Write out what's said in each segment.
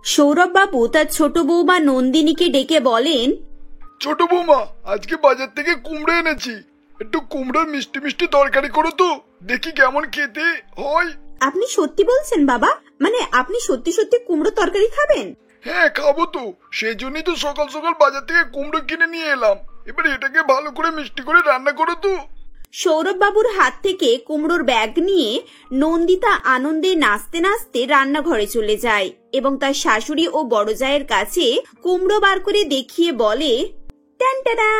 সৌরভ বাবু তার ছোট বৌমা নন্দিনীকে ডেকে বলেন, ছোট বৌমা, আজকে বাজার থেকে কুমড়ো এনেছি, একটু কুমড়োর মিষ্টি মিষ্টি তরকারি করো তো, দেখি কেমন খেতে হয়। আপনি সত্যি বলছেন বাবা? মানে আপনি সত্যি সত্যি কুমড়ো তরকারি খাবেন? হ্যাঁ, খাবো তো, সেই জন্যই তো সকাল সকাল বাজার থেকে কুমড়ো কিনে নিয়ে এলাম। এবার এটাকে ভালো করে মিষ্টি করে রান্না করো তো। সৌরভ বাবুর হাত থেকে কুমড়োর ব্যাগ নিয়ে নন্দিতা আনন্দে নাচতে নাচতে রান্নাঘরে চলে যায় এবং তার শাশুড়ি ও বড় জায়ের কাছে কুমড়ো বার করে দেখিয়ে বলে, টানটানা,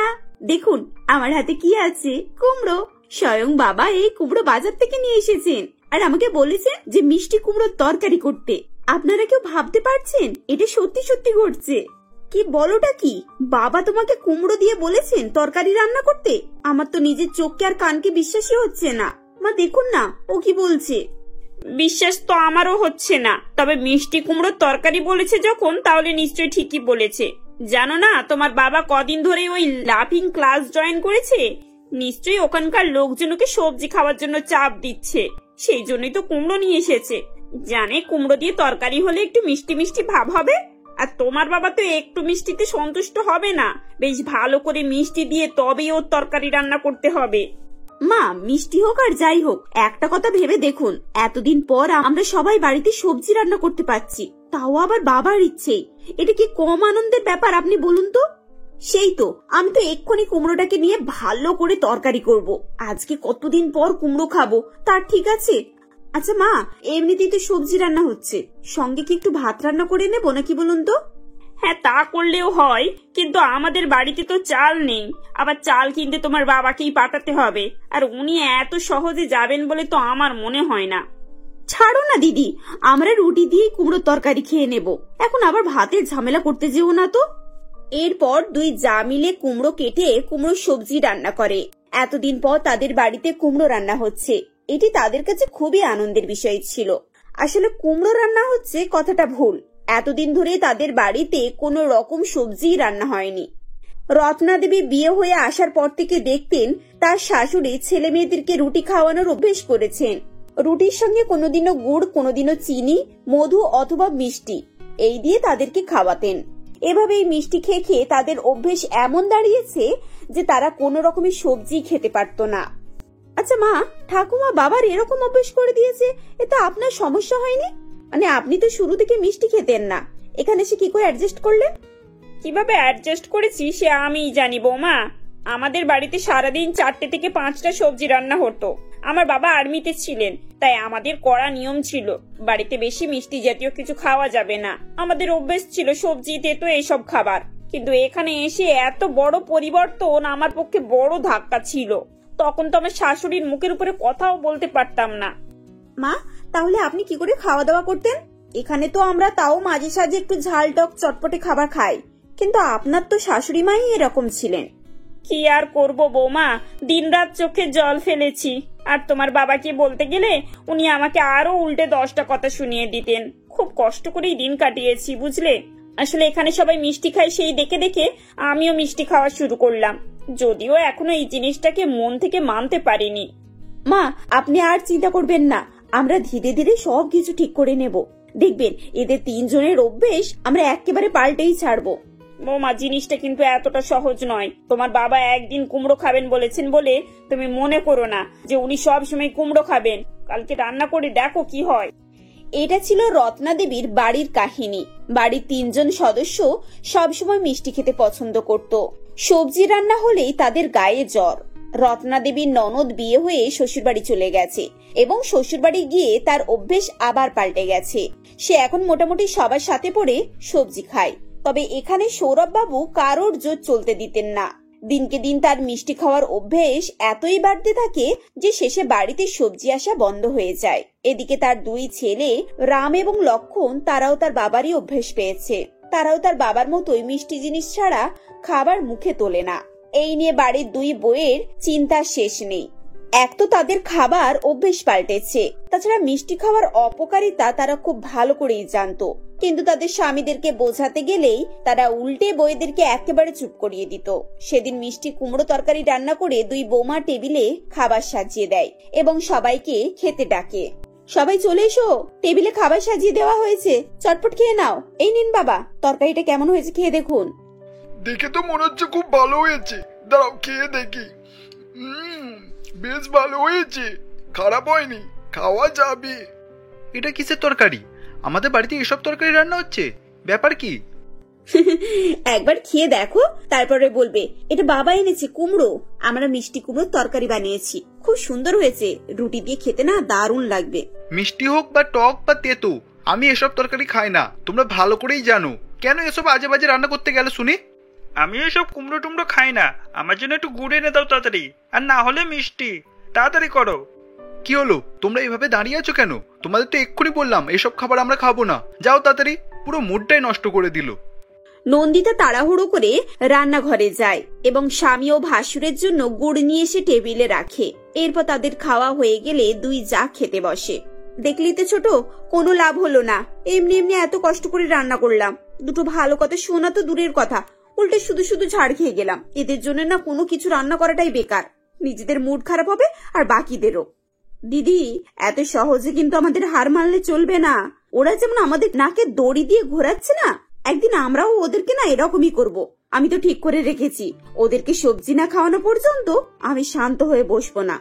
দেখুন আমার হাতে কি আছে, কুমড়ো। স্বয়ং বাবা এই কুমড়ো বাজার থেকে নিয়ে এসেছেন আর আমাকে বলেছেন যে মিষ্টি কুমড়োর তরকারি করতে। আপনারা কেউ ভাবতে পারছেন এটা সত্যি সত্যি ঘটছে? কি বলোটা কি, বাবা তোমাকে কুমড়ো দিয়ে বলেছেন তরকারি রান্না করতে? আমার তো নিজের চোখকে আর কানকে বিশ্বাসই হচ্ছে না। মা দেখুন না ও কি বলছে। বিশ্বাস তো আমারও হচ্ছে না, তবে মিষ্টি কুমড়োর তরকারি বলেছে যখন, তাহলে নিশ্চয়ই ঠিকই বলেছে। জানো না, তোমার বাবা কদিন ধরে ওই লাফিং ক্লাস জয়েন করেছে, নিশ্চয়ই ওখানকার লোকজনকে সবজি খাওয়ার জন্য চাপ দিচ্ছে, সেই জন্যই তো কুমড়ো নিয়ে এসেছে। জানে কুমড়ো দিয়ে তরকারি হলে একটু মিষ্টি মিষ্টি ভাব হবে, আর তোমার বাবা তো একটু মিষ্টিতে সন্তুষ্ট হবে না, বেশ ভালো করে মিষ্টি দিয়ে তবেই ওর তরকারি রান্না করতে হবে। মা মিষ্টি হোক আর যাই হোক, একটা কথা ভেবে দেখুন, এতদিন পর আমরা সবাই বাড়িতে সবজি রান্না করতে পারছি, তাও আবার বাবার ইচ্ছেই। এটা কি কম আনন্দের ব্যাপার আপনি বলুন তো? সেই তো, আমি তো এক্ষুনি কুমড়োটাকে নিয়ে ভালো করে তরকারি করব। আজকে কতদিন পর কুমড়ো খাবো, তার ঠিক আছে। আচ্ছা মা, এমনিতেই তো সবজি রান্না হচ্ছে, সঙ্গে কি একটু ভাত রান্না করে নেবো নাকি বলুন তো? হ্যাঁ, তা করলেও হয়, কিন্তু আমাদের বাড়িতে তো চাল নেই, আবার চাল কিনতে তোমার বাবাকেই পাঠাতে হবে, আর উনি এত সহজে যাবেন বলে তো আমার মনে হয় না। ছাড়ো না দিদি, আমরা রুটি দিয়ে কুমড়ো তরকারি খেয়ে নেব, এখন আবার ভাতের ঝামেলা করতে যেও না তো। এরপর দুই জা মিলে কুমড়ো কেটে কুমড়ো সবজি রান্না করে। এতদিন পর তাদের বাড়িতে কুমড়ো রান্না হচ্ছে, এটি তাদের কাছে খুবই আনন্দের বিষয় ছিল। আসলে কুমড়ো রান্না হচ্ছে কথাটা ভুল, এতদিন ধরে তাদের বাড়িতে কোনো রকম সবজি রান্না হয়নি। রত্না দেবী বিয়ে হয়ে আসার পর থেকে দেখতেন তার শাশুড়ি ছেলে মেয়েদেরকে রুটি খাওয়ানোর অভ্যেস করেছেন। রুটির সঙ্গে কোনোদিনও গুড়, কোনোদিনও চিনি, মধু অথবা মিষ্টি এই দিয়ে তাদেরকে খাওয়াতেন। এভাবেই মিষ্টি খেয়ে খেয়ে তাদের অভ্যেস এমন দাঁড়িয়েছে যে তারা কোনো রকমের সবজি খেতে পারত না। আচ্ছা মা, ঠাকুমা বাবার এরকম অভ্যেস করে দিয়েছে, এটা আপনার সমস্যা হয়নি? মানে আপনি তো শুরু থেকে মিষ্টি খেতেন না, এখানে এসে কি করে অ্যাডজাস্ট করলেন? কিভাবে অ্যাডজাস্ট করেছি সে আমিই জানি বৌমা। আমাদের বাড়িতে সারাদিন 4টে থেকে 5টা সবজি রান্না হতো। আমার বাবা আর্মিতে ছিলেন, তাই আমাদের কড়া নিয়ম ছিল বাড়িতে বেশি মিষ্টি জাতীয় কিছু খাওয়া যাবে না। আমাদের অভ্যেস ছিল সবজিতে তো এইসব খাবার, কিন্তু এখানে এসে এত বড় পরিবর্তন আমার পক্ষে বড় ধাক্কা ছিল। তখন তো আমার শাশুড়ির মুখের উপরে কথাও বলতে পারতাম না। মা তাহলে আপনি কি করে খাওয়া দাওয়া করতেন? এখানে তো আমরা তাও মাঝে সাঝে একটু ঝাল টক চটপটে খাবার খাই, কিন্তু আপনার তো শাশুড়ি মাই এরকম ছিলেন। কি আর করব বৌমা, দিনরাত চোখে জল ফেলেছি। আর তোমার বাবাকে বলতে গেলে উনি আমাকে আরো উল্টে 10টা কথা শুনিয়ে দিতেন। খুব কষ্ট করেই দিন কাটিয়েছি বুঝলে। আসলে এখানে সবাই মিষ্টি খায়, সেই দেখে দেখে আমিও মিষ্টি খাওয়া শুরু করলাম, যদিও এখনো এই জিনিসটাকে মন থেকে মানতে পারিনি। মা আপনি আর চিন্তা করবেন না, আমরা ধীরে ধীরে সবকিছু ঠিক করে নেব। দেখবেন এদের 3 জনের অভ্যেস আমরা একেবারে পাল্টেই ছাড়বো। বৌমা, জিনিসটা কিন্তু এতটা সহজ নয়। তোমার বাবা একদিন কুমড়ো খাবেন বলেছেন বলে তুমি মনে করো না যে উনি সব সময় কুমড়ো খাবেন। কালকে রান্না করে দেখো কি হয়। এটা ছিল রত্না দেবীর বাড়ির কাহিনী। বাড়ির 3 জন সদস্য সবসময় মিষ্টি খেতে পছন্দ করত। সবজি রান্না হলেই তাদের গায়ে জ্বর। রত্না দেবীর ননদ বিয়ে হয়ে শ্বশুরবাড়ি চলে গেছে এবং শ্বশুরবাড়ি গিয়ে তার অভ্যেস আবার পাল্টে গেছে। সে এখন মোটামুটি সবার সাথে পড়ে সবজি খায়। তবে এখানে সৌরভ বাবু কারোর জোর চলতে দিতেন না। দিনকে দিন তার মিষ্টি খাওয়ার অভ্যেস এতই বাড়তে থাকে যে শেষে বাড়িতে সবজি আসা বন্ধ হয়ে যায়। এদিকে তার 2 ছেলে রাম এবং লক্ষণ, তারাও তার বাবারই অভ্যেস পেয়েছে। তারাও তার বাবার মতোই মিষ্টি জিনিস ছাড়া খাবার মুখে তোলে না। এই নিয়ে বাড়ির 2 বউয়ের চিন্তার শেষ নেই। এক তো তাদের খাবার অভ্যেস পাল্টেছে, তাছাড়া মিষ্টি খাওয়ার অপকারিতা তারা খুব ভালো করেই জানতো, কিন্তু তাদের স্বামীদেরকে বোঝাতে গেলেই তারা উল্টে বউদেরকে একেবারে চুপ করিয়ে দিত। সেদিন মিষ্টি কুমড়ো তরকারি রান্না করে 2 বৌমা টেবিলে খাবার সাজিয়ে দেয় এবং সবাইকে খেতে ডাকে। সবাই চলে এসো, টেবিলে খাবার সাজিয়ে দেওয়া হয়েছে, চটপট খেয়ে নাও। এই নিন বাবা, তরকারিটা কেমন হয়েছে খেয়ে দেখুন। দেখে তো মনে হচ্ছে খুব ভালো হয়েছে, দাঁড়াও খেয়ে দেখি। বেশ ভালো হয়েছে, খারাপ হয়নি, খাওয়া যাবে। এটা কিসের তরকারি? আমাদের বাড়িতে এসব তরকারি রান্না হচ্ছে, ব্যাপার কি? একবার খেয়ে দেখো, তারপরে বলবে। এটা বাবা এনেছে কুমড়ো, আমরা মিষ্টি কুমড়োর তরকারি বানিয়েছি, খুব সুন্দর হয়েছে, রুটি দিয়ে খেতে না দারুণ লাগবে। মিষ্টি হোক বা টক বা তেতো, আমি এসব তরকারি খাই না, তোমরা ভালো করেই জানো। কেন এসব আজে বাজে রান্না করতে গেলে শুনি? আমি এসব কুমড়ো টুমড়ো খাই না, আমার জন্য একটু গুড় এনে দাও তাড়াতাড়ি, আর না হলে মিষ্টি, তাড়াতাড়ি করো। কি হলো, তোমরা এইভাবে দাঁড়িয়ে আছো কেন? তোমাদের তো এক্ষুনি বললাম এসব খাবার আমরা খাবো না, যাও তাড়াতাড়ি। পুরো মুডটাই নষ্ট করে দিল। নন্দিতা তাড়াহুড়ো করে রান্নাঘরে যায় এবং স্বামী ও ভাসুরের জন্য গুড় নিয়ে এসে টেবিলে রাখে। এরপর তাদের খাওয়া হয়ে গেলে দুই যা খেতে বসে। দেখলি তো ছোট, কোনো লাভ হলো না, এমনি এমনি এত কষ্ট করে রান্না করলাম, দুটো ভালো কথা শোনা তো দূরের কথা, উল্টে শুধু শুধু ঝাড় খেয়ে গেলাম। এদের জন্য না কোনো কিছু রান্না করাটাই বেকার, নিজেদের মুড খারাপ হবে আর বাকিদেরও। দিদি, এত সহজে কিন্তু আমাদের হার মানলে চলবে না। ওরা যেমন আমাদের নাকে দড়ি দিয়ে ঘোরাচ্ছে না, একদিন আমরাও ওদেরকে না এরকমই করব। আমি তো ঠিক করে রেখেছি, ওদেরকে সবজি না খাওয়ানো পর্যন্ত আমি শান্ত হয়ে বসবো না।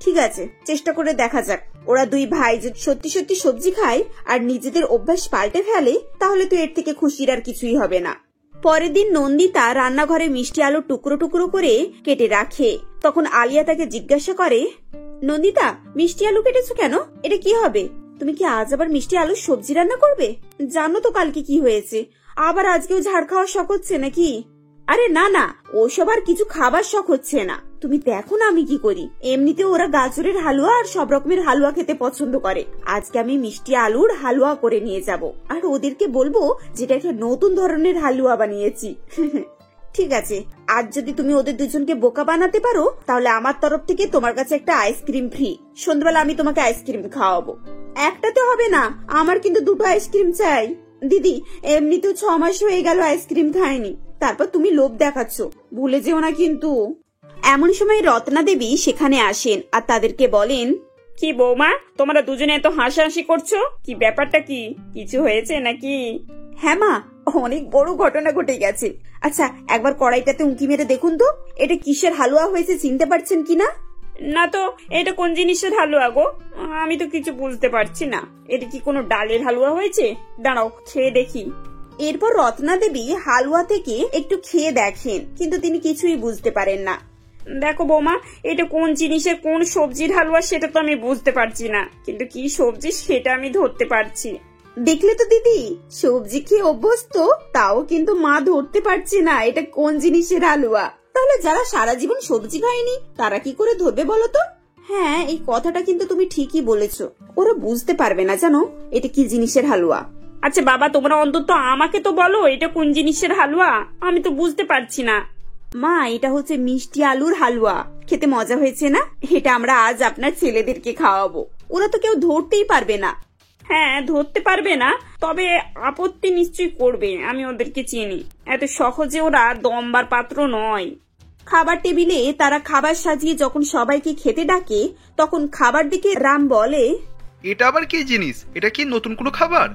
ঠিক আছে, চেষ্টা করে দেখা যাক। ওরা দুই ভাই যদি সত্যি সত্যি সবজি খায় আর নিজেদের অভ্যাস পাল্টে ফেলে, তাহলে তো এর থেকে খুশির আর কিছুই হবে না। পরের দিন নন্দিতা রান্নাঘরে মিষ্টি আলু টুকরো টুকরো করে কেটে রাখে। তখন আলিয়া তাকে জিজ্ঞাসা করে, নন্দিতা, মিষ্টি আলু কেটেছো কেন? এটা কি হবে? তুমি কি আজ আবার মিষ্টি আলুর সবজি রান্না করবে? জানো তো কালকে কি হয়েছে, আবার আজকেও ঝাড় খাওয়ার শখ হচ্ছে নাকি? আরে না না, ওসব আর কিছু খাবার শখ হচ্ছে না। তুমি দেখো না আমি কি করি। এমনিতে ওরা গাজরের হালুয়া আর সব রকমের হালুয়া খেতে পছন্দ করে। আজকে আমি মিষ্টি আলুর হালুয়া করে নিয়ে যাব, আর ওদেরকে বলবো যেটা একটা নতুন ধরনের হালুয়া বানিয়েছি। ঠিক আছে, আজ যদি তুমি ওদের দুজনকে বোকা বানাতে পারো, তাহলে আমার তরফ থেকে তোমার কাছে একটা আইসক্রিম ফ্রি। সন্ধ্যাবেলা আমি তোমাকে আইসক্রিম খাওয়াবো। একটাতে হবে না, আমার কিন্তু দুটো আইসক্রিম চাই। দিদি, এমনিতেও 6 মাস হয়ে গেল আইসক্রিম খাইনি, তারপর তুমি লোভ দেখাচ্ছ, ভুলে যেও না কিন্তু। এমন সময় রত্না দেবী সেখানে আসেন আর তাদেরকে বলেন, কি বৌমা, তোমরা দুজনে এত হাসাহাসি করছো, কি ব্যাপারটা? কি কিছু হয়েছে নাকি? হ্যাঁ মা, অনেক বড় ঘটনা ঘটে গেছে। আচ্ছা, একবার কড়াইটাতে উঁকি মেরে দেখুন তো, এটা কিসের হালুয়া হয়েছে, চিনতে পারছেন কিনা? না তো, এটা কোন জিনিসের হালুয়া গো? আমি তো কিছু বুঝতে পারছি না। এটা কি কোনো ডালের হালুয়া হয়েছে? দাঁড়াও খেয়ে দেখি। এরপর রত্না দেবী হালুয়া থেকে একটু খেয়ে দেখেন, কিন্তু তিনি কিছুই বুঝতে পারেন না। দেখো বৌমা, এটা কোন জিনিসের কোন সবজির হালুয়া সেটা তো আমি বুঝতে পারছি না, কিন্তু কি সবজি সেটা আমি ধরতে পারছি। দেখলে তো দিদি, সবজি খেয়ে অভ্যস্ত, তাও কিন্তু মা ধরতে পারছে না এটা কোন জিনিসের হালুয়া। তাহলে যারা সারা জীবন সবজি খায়নি তারা কি করে ধরবে বলো তো? হ্যাঁ, এই কথাটা কিন্তু তুমি ঠিকই বলেছো, ওরা বুঝতে পারবে না জানো এটা কি জিনিসের হালুয়া। আচ্ছা বাবা, তোমরা অন্তত আমাকে তো বলো এটা কোন জিনিসের হালুয়া, আমি তো বুঝতে পারছি না। মা, এটা হচ্ছে মিষ্টি আলুর হালুয়া, খেতে মজা হয়েছে না? এটা আমরা আজ আপনার ছেলেদেরকে খাওয়াবো, ওরা তো কেউ ধরতেই পারবে না। হ্যাঁ, ধরতে পারবে না, তবে আপত্তি নিশ্চয়ই করবে, আমি ওদেরকে চিনি, এত সহজে ওরা দমবার পাত্র নয়। খাবার টেবিলে তারা খাবার সাজিয়ে যখন সবাইকে খেতে ডাকে, তখন খাবার দিকে রাম বলে, এটা আবার কি জিনিস? এটা কি নতুন কোনো খাবার?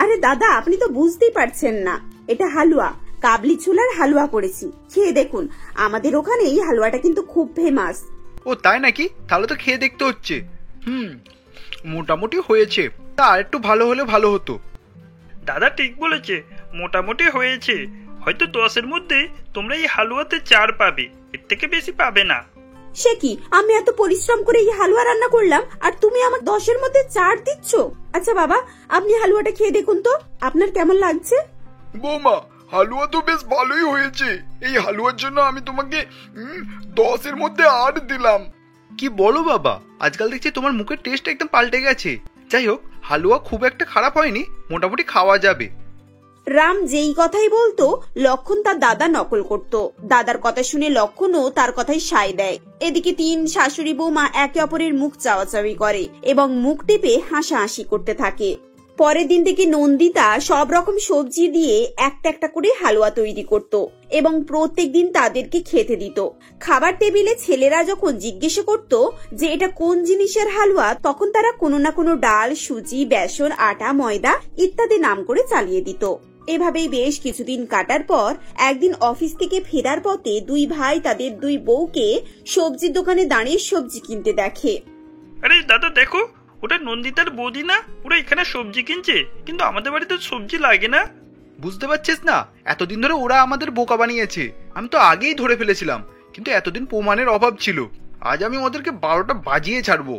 আরে দাদা, আপনি তো বুঝতেই পারছেন না, এটা হালুয়া, কাবলি ছোলার হালুয়া করেছি, খেয়ে দেখুন। আমাদের ওখানে এই হালুয়াটা কিন্তু খুব ফেমাস। ও তাই নাকি? তাহলে তো খেয়ে দেখতে হচ্ছে। মোটামুটি হয়েছে, তা আর একটু ভালো হলে ভালো হতো। দাদা ঠিক বলেছে, মোটামুটি হয়েছে। হয়তো 10-এর মধ্যে তোমরা এই হালুয়াতে 4 পাবে, এর থেকে বেশি পাবে না। সে কি, আমি এত পরিশ্রম করে এই হালুয়া রান্না করলাম আর তুমি আমাকে 10-এর মধ্যে 4 দিচ্ছ? আচ্ছা বাবা, আপনি হালুয়াটা খেয়ে দেখুন তো, আপনার কেমন লাগছে? বৌমা, হালুয়া তো বেশ ভালোই হয়েছে। এই হালুয়ার জন্য আমি তোমাকে 10-এর মধ্যে 8 দিলাম। কি বলো বাবা, আজকাল দেখছি তোমার মুখের টেস্ট একদম পাল্টে গেছে। যাই হোক, হালুয়া খুব একটা খারাপ হয়নি, মোটামুটি খাওয়া যাবে। রাম যেই কথাই বলতো, লক্ষণ তার দাদা নকল করত। দাদার কথা শুনে লক্ষণও তার কথাই সায় দেয়। এদিকে 3 শাশুড়ি বৌমা একে অপরের মুখ চাওয়াচাওয়ি করে এবং মুখ টিপে হাসাহাসি করতে থাকে। পরের দিন থেকে নন্দিতা সব রকম সবজি দিয়ে একটা একটা করে হালুয়া তৈরি করত এবং প্রত্যেকদিন তাদেরকে খেতে দিত। খাবার টেবিলে ছেলেরা যখন জিজ্ঞেস করত যে এটা কোন জিনিসের হালুয়া, তখন তারা কোনো না কোনো ডাল, সুজি, বেসন, আটা, ময়দা ইত্যাদি নাম করে চালিয়ে দিত। এভাবেই বেশ কিছুদিন কাটার পর একদিন অফিস থেকে ফেরার পথে দুই ভাই তাদের দুই বউকে সবজির দোকানে দাঁড়িয়ে সবজি কিনতে দেখে। আরে দাদা দেখো, ওটা নন্দিতার বৌদি না? ওরা এখানে সবজি কিনছে, কিন্তু আমাদের বাড়িতে সবজি লাগে না। বুঝতে পারছিস না, এতদিন ধরে ওরা আমাদের বোকা বানিয়েছে। আমি তো আগেই ধরে ফেলেছিলাম, কিন্তু এতদিন প্রমাণের অভাব ছিল। আজ আমি ওদেরকে 12টা বাজিয়ে ছাড়বো।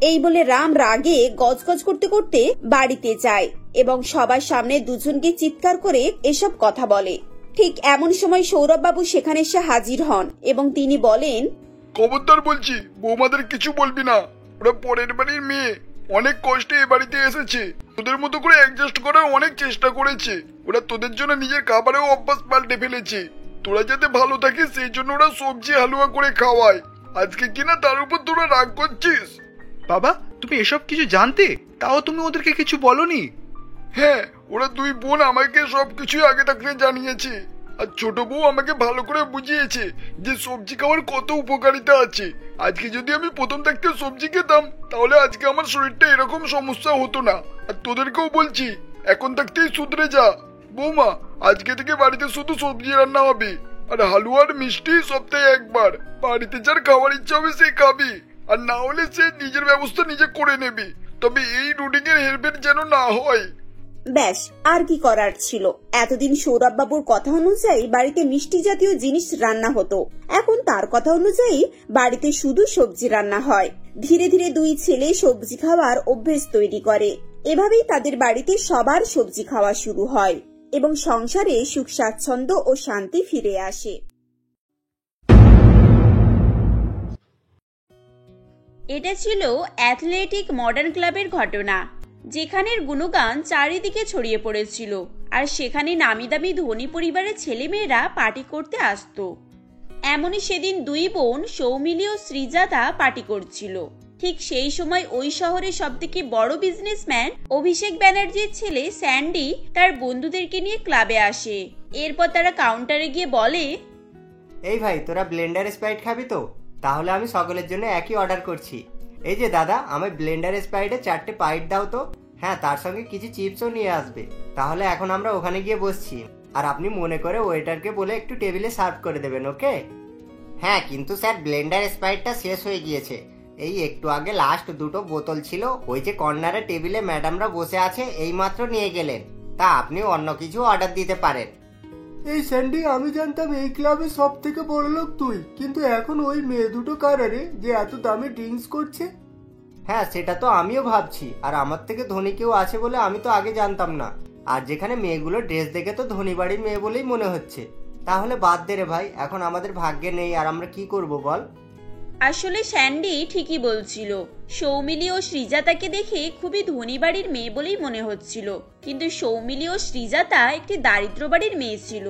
এই বলে রাম রাগে গজগজ করতে করতে বাড়িতে যায় এবং সবার সামনে দুজনকে চিৎকার করে এসব কথা বলে। ঠিক এমন সময় সৌরভ বাবু সেখানে এসে হাজির হন এবং তিনি বলেন, খবরদার বলছি, বৌমাদের কিছু বলবি না। ওরা পরের বাড়ির মেয়ে, অনেক কষ্টে এ বাড়িতে এসেছে। তোদের মতো করে অ্যাডজাস্ট করার অনেক চেষ্টা করেছে। ওরা তোদের জন্য নিজের খাবারেও অভ্যাস পাল্টে ফেলেছে। তোরা যাতে ভালো থাকিস সেই জন্য ওরা সবজি হালুয়া করে খাওয়ায়। আজকে কিনা তার উপর তোরা রাগ করছিস। বাবা, তুমি এসব কিছু জানতে, তাও তুমি ওদেরকে কিছু বলনি? হ্যাঁ, ওরা দুই বোন আমাকে সবকিছুই আগে থাকতে জানিয়েছে। আর ছোট বউ আমাকে ভালো করে বুঝিয়েছে যে সবজি খাওয়ার কত উপকারিতা আছে। আজকে যদি আমি প্রথম থাকতে সবজি খেতাম, তাহলে আজকে আমার শরীরটা এরকম সমস্যা হতো না। আর তোদেরকেও বলছি, এখন থাকতেই শুধরে যা। বৌমা, আজকে থেকে বাড়িতে শুধু সবজি রান্না হবে, আর হালুয়ার মিষ্টি সপ্তাহে একবার। বাড়িতে যার খাওয়ার ইচ্ছা হবে সে খাবি, আর না হলে সে নিজের ব্যবস্থা নিজে করে নেবে। তবে এই রুটিং এর হেরফের যেন না হয়। ব্যাস, আর কি করার ছিল। এতদিন সৌরভ বাবুর কথা অনুযায়ী বাড়িতে মিষ্টি জাতীয় জিনিস রান্না হতো, এখন তার কথা অনুযায়ী বাড়িতে শুধু সবজি রান্না হয়। ধীরে ধীরে দুই ছেলে সবজি খাওয়ার অভ্যেস তৈরি করে। এভাবেই তাদের বাড়িতে সবার সবজি খাওয়া শুরু হয় এবং সংসারে সুখ স্বাচ্ছন্দ্য ও শান্তি ফিরে আসে। এটা ছিল অ্যাথলেটিক মডার্ন ক্লাবের ঘটনা, যেখানের গুণগান চারিদিকে ছড়িয়ে পড়েছিল, আর সেখানে নামি দামি ধনী পরিবারের ছেলেমেয়েরা পার্টি করতে আসতো। এমনই সেদিন দুই বোন সৌমিলি ও শ্রীজাতা পার্টি করছিল। ঠিক সেই সময় ওই শহরের সবথেকে বড় বিজনেসম্যান অভিষেক ব্যানার্জির ছেলে স্যান্ডি তার বন্ধুদেরকে নিয়ে ক্লাবে আসে। এরপর তারা কাউন্টারে গিয়ে বলে, এই ভাই, তোরা ব্লেন্ডার স্প্রাইট খাবি তো? তাহলে আমি সকলের জন্য একই অর্ডার করছি। এই যে দাদা, আমায় ব্লেন্ডার স্প্রাইটে 4টে পাইট দাও তো। হ্যাঁ, তার সঙ্গে কিছু চিপসও নিয়ে আসবে। তাহলে এখন আমরা ওখানে গিয়ে বসছি, আর আপনি মনে করে ওয়েটারকে বলে একটু টেবিলে সার্ভ করে দেবেন, ওকে? হ্যাঁ, কিন্তু স্যার ব্লেন্ডার স্প্রাইটটা শেষ হয়ে গিয়েছে। এই একটু আগে লাস্ট 2টো বোতল ছিল, ওই যে কর্নারে টেবিলে ম্যাডামরা বসে আছে এইমাত্র নিয়ে গেলেন। তা আপনি অন্য কিছু অর্ডার দিতে পারেন। এই স্যান্ডি, আমি জানতাম এই ক্লাবে সব থেকে বড় লোক তুই, কিন্তু এখন ওই মেয়ে দুটো কারারে যে এত দামি ড্রিঙ্কস করছে। হ্যাঁ, সেটা তো আমিও ভাবছি, আর আমার থেকে ধনী কেউ আছে বলে আমি তো আগে জানতাম না। আর যেখানে মেয়েগুলো ড্রেস দেখে তো ধনী বাড়ির মেয়ে বলেই মনে হচ্ছে। তাহলে বাদ দে রে ভাই, এখন আমাদের ভাগ্যে নেই, আর আমরা কি করব বল? আসলে স্যান্ডি ঠিকই বলছিল। সৌমিলি ও শ্রীজাতাকে দেখে খুবই ধনী বাড়ির মেয়ে বলেই মনে হচ্ছিল, কিন্তু সৌমিলি ও শ্রীজাতা একটি দারিদ্র বাড়ির মেয়ে ছিল।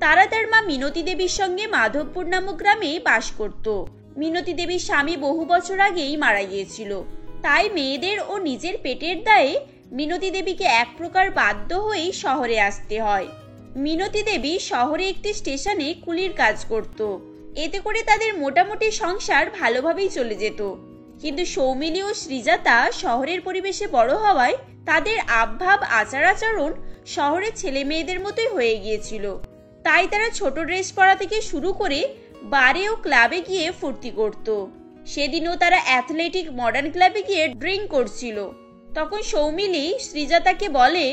তারা তার মা মিনতি দেবীর সঙ্গে মাধবপুর নামক গ্রামে বাস করত। মিনতি দেবীর স্বামী বহু বছর আগেই মারা গিয়েছিল, তাই মেয়েদের ও নিজের পেটের দায়ে মিনতি দেবীকে এক প্রকার বাধ্য হয়েই শহরে আসতে হয়। মিনতি দেবী শহরে একটি স্টেশনে কুলির কাজ করত। এতে করে তাদের মোটামুটি সংসার ভালোভাবেই চলে যেত। কিন্তু সৌমিলি ও শ্রীজাতা শহরের পরিবেশে বড় হওয়ায় তাদের আবভাব, আচার আচরণ শহরের ছেলে মেয়েদের মতোই হয়ে গিয়েছিল। তাই তারা ছোট ড্রেস পরা থেকে শুরু করে বারে ও ক্লাবে গিয়ে ফুর্তি করত। সেদিনও তারা অ্যাথলেটিক মডার্ন ক্লাবে গিয়ে ড্রিঙ্ক করছিল। তখন সৌমিলি শ্রীজাতাকে বলে,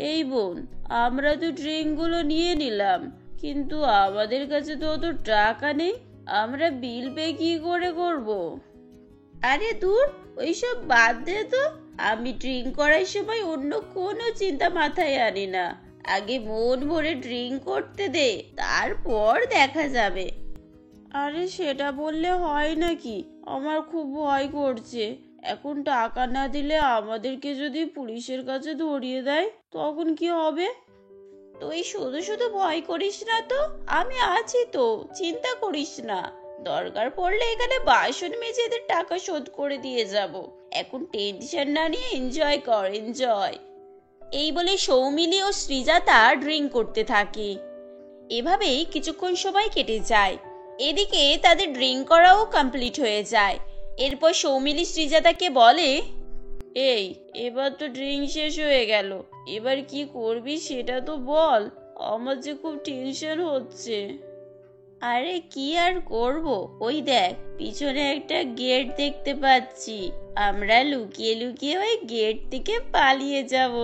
এই বোন, আমরা তো ড্রিঙ্কগুলো নিয়ে নিলাম, কিন্তু আমাদের কাছে তো অত টাকা নেই, আমরা বিল পে কি করে করব? আরে দূর, ওইসব বাদ দে তো। আমি ড্রিঙ্ক করার সময় অন্য কোনো চিন্তা মাথায় আনি না। আগে মন ভরে ড্রিঙ্ক করতে দে, তারপর দেখা যাবে। আরে সেটা বললে হয় নাকি? আমার খুব ভয় করছে। এখন টাকা না দিলে আমাদেরকে যদি পুলিশের কাছে ধরিয়ে দেয়, তখন কি হবে? তুই শুধু শুধু ভয় করিস না তো, আমি আছি তো, চিন্তা করিস না। দরকার পড়লে এখানে বাসন মেজে এদের টাকা শোধ করে দিয়ে যাব। এখন টেনশন না নিয়ে এনজয় কর, এনজয়। এই বলে সৌমিলি ও শ্রীজাতা ড্রিঙ্ক করতে থাকে। এভাবেই কিছুক্ষণ সময় কেটে যায়। এদিকে তাদের ড্রিঙ্ক করাও কমপ্লিট হয়ে যায়। এরপর সৌমিলি শ্রীজাতাকে বলে, এই এবার তো ড্রিঙ্ক শেষ হয়ে গেল, এবার কি করবি সেটা তো বল, আমার যে খুব টেনশন হচ্ছে। আরে কি আর করব, ওই দেখ পিছনে একটা গেট দেখতে পাচ্ছি, আমরা লুকিয়ে লুকিয়ে ওই গেট থেকে পালিয়ে যাব।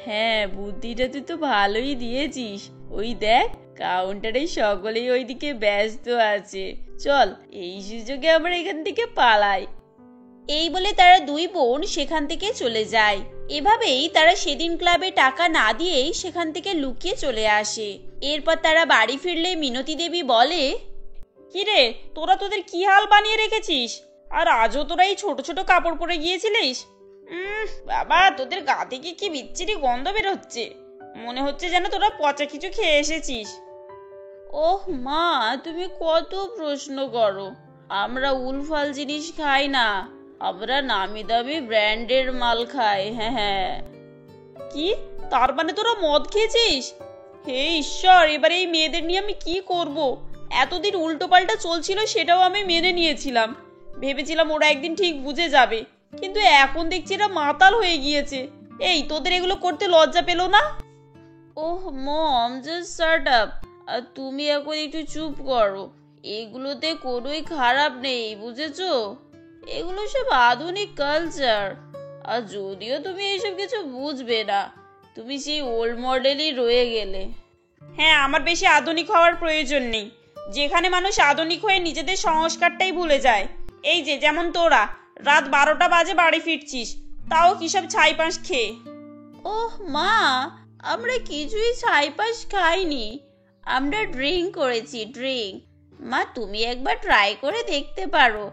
হ্যাঁ, বুদ্ধিটা তুই তো ভালোই দিয়েছিস। ওই দেখ কাউন্টারে সকলেই ওইদিকে ব্যস্ত আছে, চল এই সুযোগে আমরা এখান থেকে পালাই। এই বলে তারা দুই বোন সেখান থেকে চলে যায়। এভাবেই তারা সেদিন ক্লাবে টাকা না দিয়েই সেখান থেকে লুকিয়ে চলে আসে। এরপর তারা বাড়ি ফিরলে মিনতি দেবী বলে, কিরে তোরা তোদের কি হাল বানিয়ে রেখেছিস, আর আজও তোরা এই ছোট ছোট কাপড় পরে গিয়েছিলিস? বাবা, তোদের গা থেকে কি বিচ্ছিরি গন্ধ বেরোচ্ছে, মনে হচ্ছে যেন তোরা পচা কিছু খেয়ে এসেছিস। ওহ মা, তুমি কত প্রশ্ন করো, আমরা উলফাল জিনিস খাই না, আমরা নামি দামি ব্র্যান্ডের মাল খাই। হ্যাঁ। কি, তার মানে তোরা মদ খেয়েছিস? হে ঈশ্বর, এবারে এই মেয়েদের নিয়ে আমি কি করব? এতদিন উল্টো পাল্টা চলছিল সেটাও আমি মেনে নিয়েছিলাম, ভেবেছিলাম ওরা একদিন ঠিক বুঝে যাবে, কিন্তু এখন দেখছি এরা মাতাল হয়ে গিয়েছে। এই তোদের এগুলো করতে লজ্জা পেলো না? ওহ মম, জাস্ট শাট আপ। আর তুমি এখন একটু চুপ করো, এগুলোতে কোনোই খারাপ নেই, বুঝেছো? এগুলো সব আধুনিক কালচার। আর যদিও তুমি এইসব কিছু বুঝবে না, তুমি সেই ওল্ড মডেলই রয়ে গেলে। হ্যাঁ, আমার বেশি আধুনিক হওয়ার প্রয়োজন নেই, যেখানে মানুষ আধুনিক হয়ে নিজেদের সংস্কারটাই ভুলে যায়। এই যে যেমন তোরা রাত 12টা বাজে বাড়ি ফিরছিস, তাও কি সব ছাইপাঁশ খেয়ে। ওহ মা, আমরা কিছুই ছাইপাশ খাইনি, আমরা ড্রিঙ্ক করেছি, ড্রিঙ্ক। মা তুমি একবার ট্রাই করে দেখতে পারো,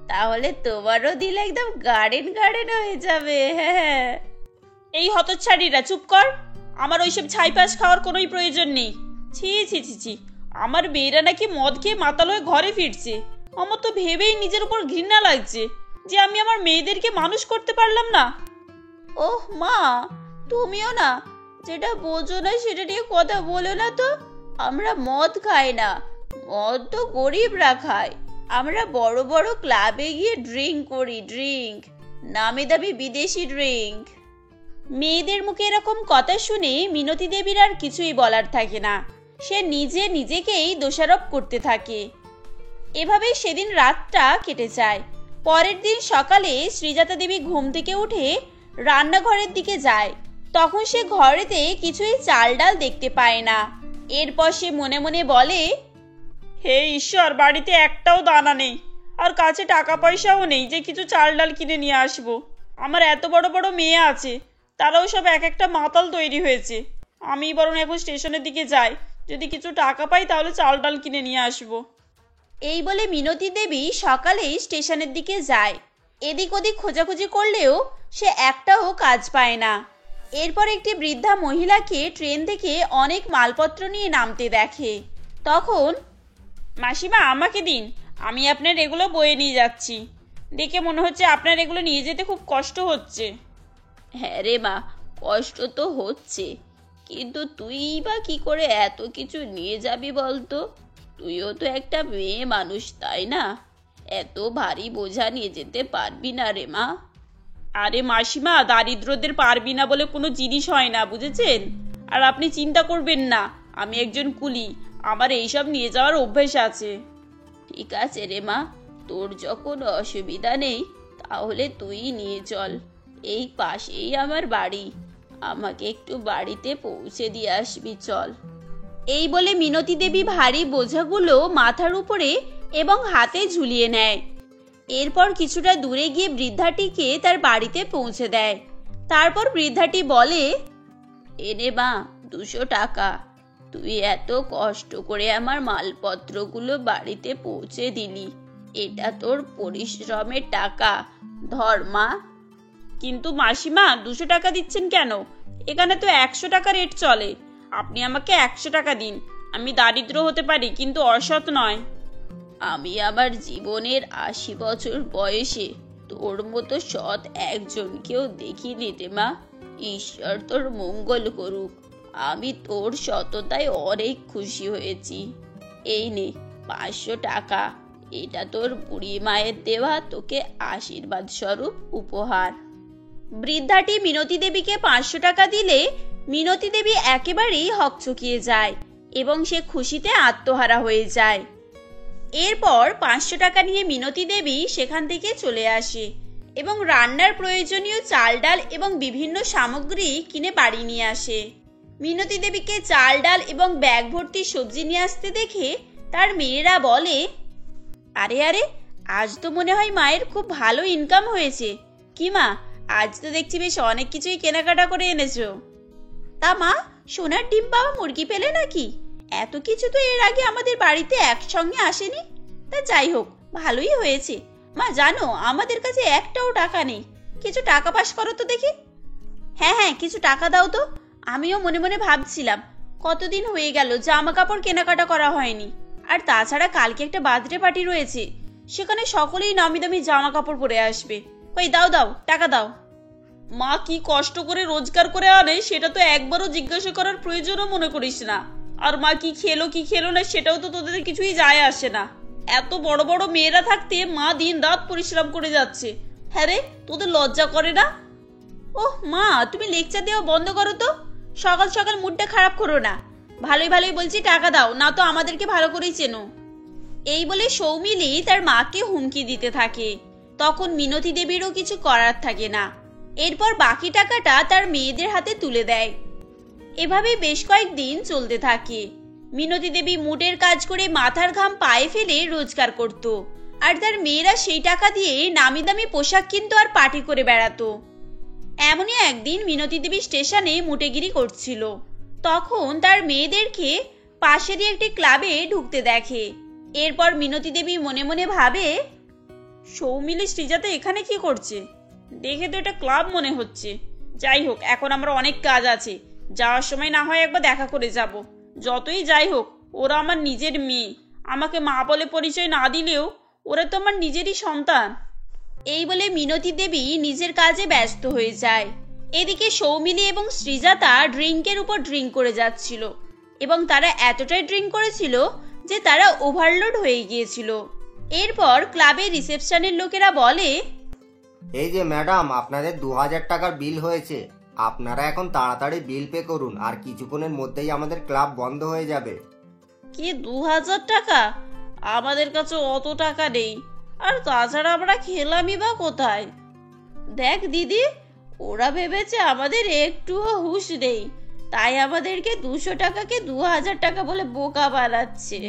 তাহলে তোমারও দিল একদম গার্ডেন গার্ডেন হয়ে যাবে। হ্যাঁ। এই হতচ্ছাড়িরা চুপ কর, আমার ওইসব ছাইপাশ খাওয়ার কোনোই প্রয়োজন নেই। ছি ছি ছি ছি, আমার মেয়েরা নাকি মদ খেয়ে মাতাল হয়ে ঘরে ফিরছে। আমার তো ভেবেই নিজের উপর ঘৃণা লাগছে যে আমি আমার মেয়েদেরকে মানুষ করতে পারলাম না। ওহ মা, তুমিও না, যেটা বোঝো না সেটা নিয়ে কথা বলো না তো। আমরা মদ খাই না, মদ তো গরিবরা খায়। আমরা বড় বড় ক্লাবে গিয়ে ড্রিঙ্ক করি, ড্রিঙ্ক, নামি দামি বিদেশি ড্রিঙ্ক। মেয়েদের মুখে এরকম কথা শুনে মিনতি দেবীর আর কিছুই বলার থাকে না, সে নিজে নিজেকেই দোষারোপ করতে থাকে। এভাবেই সেদিন রাতটা কেটে যায়। পরের দিন সকালে শ্রীজাতা দেবী ঘুম থেকে উঠে রান্নাঘরের দিকে যায়। তখন সে ঘরেতে কিছুই চাল ডাল দেখতে পায় না। এরপর সে মনে মনে বলে, হে ঈশ্বর, বাড়িতে একটাও দানা নেই, আর কাছে টাকা পয়সাও নেই যে কিছু চাল ডাল কিনে নিয়ে আসবো। আমার এত বড় বড় মেয়ে আছে, তারাও সব এক একটা মাতাল তৈরি হয়েছে। আমি বরং এখন স্টেশনের দিকে যাই, যদি কিছু টাকা পাই তাহলে চাল ডাল কিনে নিয়ে আসবো। এই বলে মিনতি দেবী সকালেই স্টেশনের দিকে যায়। এদিক ওদিক খোঁজাখুঁজি করলেও সে একটাও কাজ পায় না। এরপর একটি বৃদ্ধা মহিলাকে ট্রেন থেকে অনেক মালপত্র নিয়ে নামতে দেখে। তখন, মাসিমা আমাকে দিন, আমি আপনার এগুলো বয়ে নিয়ে যাচ্ছি। দেখে মনে হচ্ছে আপনার এগুলো নিয়ে যেতে খুব কষ্ট হচ্ছে। হ্যাঁ রে মা, কষ্ট তো হচ্ছে, কিন্তু তুই বা কি করে এত কিছু নিয়ে যাবি বলতো? তুইও তো একটা মেয়ে মানুষ, তাই না? এত ভারী বোঝা নিয়ে যেতে পারবি না রে মা। আরে মাসিমা, দারিদ্রদের পারবি না বলে কোনো জিনিস হয় না, বুঝেছেন? আর আপনি চিন্তা করবেন না, আমি একজন কুলি, আমার এইসব নিয়ে যাওয়ার অভ্যেস আছে। ঠিক আছে রে মা, তোর যখন অসুবিধা নেই তাহলে তুই নিয়ে চল। এই পাশেই আমার বাড়ি, আমাকে একটু বাড়িতে পৌঁছে দিয়ে আসবি, চল। এই বলে মিনতি দেবী ভারী বোঝাগুলো মাথার উপরে এবং হাতে ঝুলিয়ে নেয়। এরপর কিছুটা দূরে গিয়ে বৃদ্ধাটিকে তার বাড়িতে পৌঁছে দেয়। তারপর বৃদ্ধাটি বলে, এনে মা 200 টাকা, তুই এত কষ্ট করে আমার মালপত্রগুলো বাড়িতে পৌঁছে দিলি, এটা তোর পরিশ্রমের টাকা, ধর মা। কিন্তু মাসিমা, 200 টাকা দিচ্ছেন কেন? এখানে তো 100 টাকা রেট চলে। আপনি আমাকে 100 টাকা দিন। আমি দারিদ্র হতে পারি, কিন্তু অসৎ নয়। আমি আমার জীবনের 80 বছর বয়সে তোর মতো সৎ একজনকেও দেখিনি রে মা। ঈশ্বর তোর মঙ্গল করুক। আমি তোর সততায় অনেক খুশি হয়েছি। এই নে 500 টাকা, এটা তোর বুড়ি মায়ের দেওয়া তোকে আশীর্বাদ স্বরূপ উপহার। বৃদ্ধাটি মিনতি দেবীকে 500 টাকা দিলে মিনতি দেবী একেবারেই হকচকিয়ে যায় এবং সে খুশিতে আত্মহারা হয়ে যায়। এরপর 500 টাকা নিয়ে মিনতি দেবী সেখান থেকে চলে আসে এবং রান্নার প্রয়োজনীয় চাল ডাল এবং বিভিন্ন সামগ্রী কিনে বাড়ি নিয়ে আসে। মিনতি দেবীকে চাল ডাল এবং ব্যাগ ভর্তি সবজি নিয়ে আসতে দেখে তার মেয়েরা বলে, আরে আরে, আজ তো মনে হয় মায়ের খুব ভালো ইনকাম হয়েছে। কি মা, আজ তো দেখছি বেশ অনেক কিছুই কেনাকাটা করে এনেছো। তা মা, সোনার ডিম পাওয়া মুরগি পেলে নাকি? এত কিছু তো এর আগে আমাদের বাড়িতে একসঙ্গে আসেনি। তা যাই হোক, ভালোই হয়েছে। মা জানো, আমাদের কাছে একটাও টাকা নেই। কিছু টাকা পাস করো তো দেখি। হ্যাঁ হ্যাঁ, কিছু টাকা দাও তো। আমিও মনে মনে ভাবছিলাম কতদিন হয়ে গেল জামা কাপড় কেনাকাটা করা হয়নি। আর তাছাড়া কালকে একটা বার্থডে পার্টি রয়েছে, সেখানে সকলেই নামি দামি জামা কাপড় পরে আসবে। ওই দাও দাও, টাকা দাও। মা কি কষ্ট করে রোজগার করে আনে সেটা তো একবারও জিজ্ঞাসা করার প্রয়োজনও মনে করিস না। আর মা কি খেলো না সেটাও তো তোদের কিছুই যায় আসে না। এত বড় বড় মেয়েরা থাকতে মা দিন রাত পরিশ্রম করে যাচ্ছে। হ্যাঁ রে, তোদের লজ্জা করে না? ওহ মা, তুমি লেকচার দেওয়া বন্ধ করো তো। সকাল সকাল মুডটা খারাপ করো না। ভালোই ভালোই বলছি, টাকা দাও, না তো আমাদেরকে ভালো করেই চেনো। এই বলে সৌমিলি তার মাকে হুমকি দিতে থাকে। তখন মিনতি দেবীরও কিছু করার থাকে না। এরপর বাকি টাকাটা তার মেয়েদের হাতে তুলে দেয়। এভাবে বেশ কয়েকদিন চলতে থাকে। মিনতি দেবী মুডের কাজ করে মাথার ঘাম পায়ে ফেলে রোজগার করত, আর তার মেয়েরা সেই টাকা দিয়ে নামি দামি পোশাক কিনত আর পার্টি করে বেড়াতো। এমনই একদিন মিনতি দেবী স্টেশনে মুটেগিরি করছিল। তখন তার মেয়েদেরকে পাশেরই একটি ক্লাবে ঢুকতে দেখে। এরপর মিনতি দেবী মনে মনে ভাবে, সৌমিলি শ্রীজাতা এখানে কি করছে? দেখে তো এটা ক্লাব মনে হচ্ছে। যাই হোক, এখন আমরা অনেক কাজ আছে, যাওয়ার সময় না হয় একবার দেখা করে যাব। যতই যাই হোক, ওরা আমার নিজের মেয়ে। আমাকে মা বলে পরিচয় না দিলেও ওরা তো আমার নিজেরই সন্তান। এই বলে মিনতি দেবী নিজের কাজে ব্যস্ত হয়ে যায়। এদিকে সৌমিলি এবং শ্রীজাতা ড্রিঙ্কের উপর ড্রিঙ্ক করে যাচ্ছিল এবং তারা এতটাই ড্রিঙ্ক করেছিল যে তারা ওভারলোড হয়ে গিয়েছিল। এরপর ক্লাবের রিসেপশনের লোকেরা বলে, এই যে ম্যাডাম, আপনাদের 2000 টাকার বিল হয়েছে। আপনারা এখন তাড়াতাড়ি বিল পে করুন, আর কিছুক্ষণের মধ্যেই আমাদের ক্লাব বন্ধ হয়ে যাবে। কি 2000 টাকা? আমাদের কাছে অত টাকা নেই। আর তাছাড়া আমরা খেলামই বা কোথায়? দেখ দিদি, ওরা ভেবেছে আমাদের একটুও হুঁশ নেই, তাই আমাদেরকে 200 টাকাকে 2000 টাকা বলে বোকা বানাচ্ছে।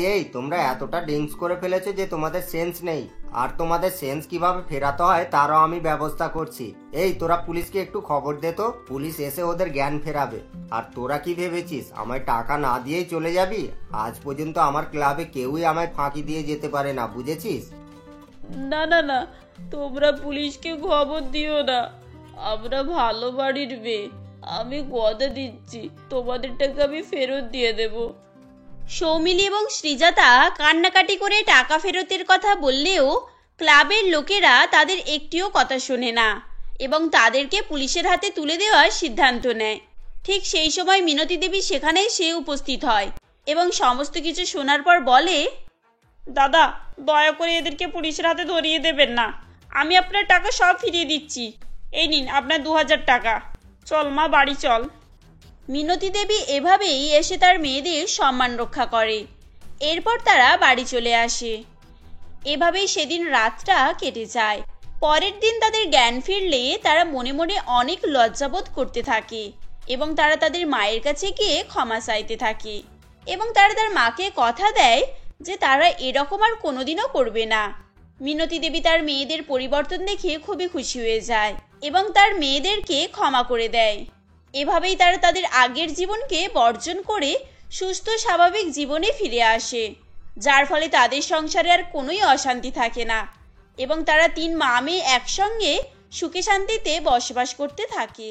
এই তোমরা এতটা ড্রিঙ্কস করে ফেলেছো যে তোমাদের সেন্স নেই। আর তোমাদের সেন্স কিভাবে ফেরাতে হয় তারও আমি ব্যবস্থা করছি। এই তোরা পুলিশকে একটু খবর দে তো, পুলিশ এসে ওদের জ্ঞান ফেরাবে। আর তোরা কি ভেবেছিস আমায় টাকা না দিয়েই চলে যাবি? আজ পর্যন্ত আমার ক্লাবে কেউই আমায় ফাঁকি দিয়ে যেতে পারে না, বুঝেছিস? না না না, তোমরা পুলিশকে খবর দিও না। আমরা ভালো বাড়ির মেয়ে, আমি কথা দিচ্ছি তোমাদের টাকা আমি ফেরত দিয়ে দেব। সৌমিলি এবং শ্রীজাতা কান্নাকাটি করে টাকা ফেরতের কথা বললেও ক্লাবের লোকেরা তাদের একটিও কথা শোনে না এবং তাদেরকে পুলিশের হাতে তুলে দেওয়ার সিদ্ধান্ত নেয়। ঠিক সেই সময় মিনতি দেবী সেখানে সে উপস্থিত হয় এবং সমস্ত কিছু শোনার পর বলে, দাদা, দয়া করে এদেরকে পুলিশের হাতে ধরিয়ে দেবেন না। আমি আপনার টাকা সব ফিরিয়ে দিচ্ছি। এই নিন আপনার 2000 টাকা। চল মা, বাড়ি চল। মিনতি দেবী এভাবেই এসে তার মেয়েদের সম্মান রক্ষা করে। এরপর তারা বাড়ি চলে আসে। এভাবেই সেদিন রাতটা কেটে যায়। পরের দিন তাদের জ্ঞান ফিরলে তারা মনে মনে অনেক লজ্জাবোধ করতে থাকে এবং তারা তাদের মায়ের কাছে গিয়ে ক্ষমা চাইতে থাকে এবং তারা তার মাকে কথা দেয় যে তারা এরকম আর কোনোদিনও করবে না। মিনতি দেবী তার মেয়েদের পরিবর্তন দেখে খুবই খুশি হয়ে যায় এবং তার মেয়েদেরকে ক্ষমা করে দেয়। এভাবেই তারা তাদের আগের জীবনকে বর্জন করে সুস্থ স্বাভাবিক জীবনে ফিরে আসে, যার ফলে তাদের সংসারে আর কোনোই অশান্তি থাকে না এবং তারা 3 মা মেয়ে একসঙ্গে সুখে শান্তিতে বসবাস করতে থাকে।